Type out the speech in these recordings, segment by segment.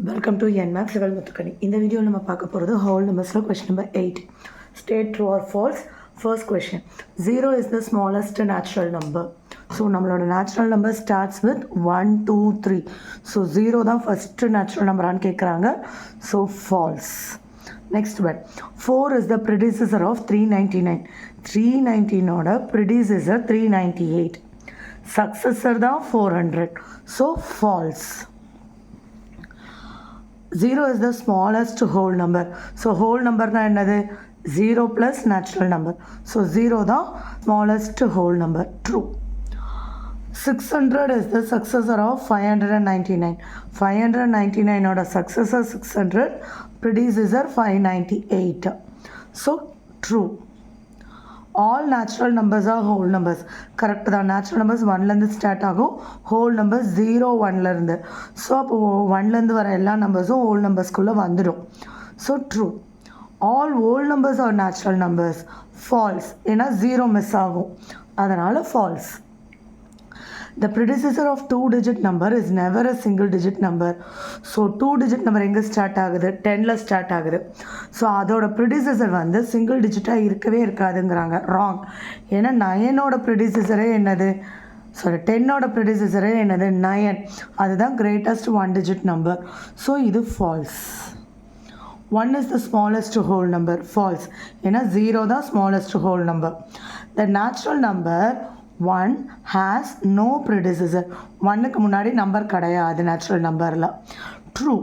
Welcome to என்மேக்ஸ் level Muthukkani. இந்த வீடியோவில் நம்ம பார்க்க போகிறது ஹோல் நம்பர்ஸில் question number 8. State true or false. First question, 0 is the smallest natural number. So நம்மளோட natural number starts with 1 2 3. So 0 தான் ஃபஸ்ட்டு நேச்சுரல் நம்பரான்னு கேட்குறாங்க. So false. Next one, 4 is the predecessor of 399. 319ஓட ப்ரெடிசஸர் 398. சக்ஸஸர் தான் 400. So false. 0 is the smallest whole number. So whole number na என்னது 0 plus natural number. So 0 தான் smallest whole number. True. 600 is the successor of 599. 599 ஓட successor 600, predecessor 598. So true. All natural numbers are whole numbers. Correct தான். Natural numbers 1லேருந்து start ஆகும். Whole numbers 0 1லேருந்து. So அப்போது 1லேருந்து வர எல்லா நம்பர்ஸும் ஹோல் நம்பர்ஸ்குள்ளே வந்துடும். So true. All whole numbers are natural numbers. False. ஏன்னா 0 மிஸ் ஆகும், அதனால் false. The predecessor of 2-digit number is never a single-digit number. So 2-digit number எங்கே ஸ்டார்ட் ஆகுது? 10ல் ஸ்டார்ட் ஆகுது. ஸோ அதோட ப்ரெடிசஸர் வந்து சிங்கிள் டிஜிட்டாக இருக்கவே இருக்காதுங்கிறாங்க. ராங். ஏன்னா 9ஓட ப்ரெடிசஸரே என்னது? சாரி, 10ஓட ப்ரெடிசஸரே என்னது? 9. அதுதான் கிரேட்டஸ்ட் 1-digit நம்பர். ஸோ இது falls. 1 is the smallest whole number. False. ஏன்னா 0 தான் smallest whole number. The natural number 1 has no predecessor. 1க்கு முன்னாடி நம்பர் கிடையாது நேச்சுரல் நம்பரில். True.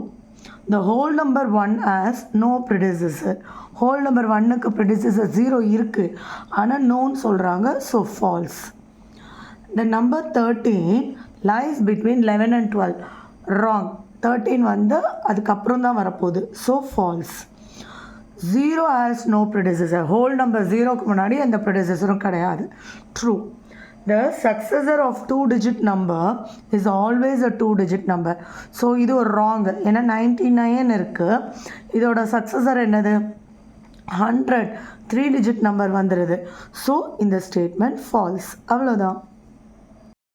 The whole number 1 has no predecessor. whole number 1க்கு predecessor 0 இருக்குது, ஆனால் நோன்னு சொல்கிறாங்க. So false. The number 13 lies between 11 and 12. wrong. 13 வந்து அதுக்கப்புறம் தான் வரப்போகுது. So false. 0 has no predecessor. whole number 0க்கு முன்னாடி எந்த predecessorம் கிடையாது. True. The successor of 2-digit number is always a 2-digit number. So இது ஒரு ராங். ஏன்னா 99 இருக்குது, இதோட சக்ஸஸர் என்னது? 100. 3-digit நம்பர் வந்துடுது. ஸோ இந்த ஸ்டேட்மெண்ட் ஃபால்ஸ். அவ்வளோதான்.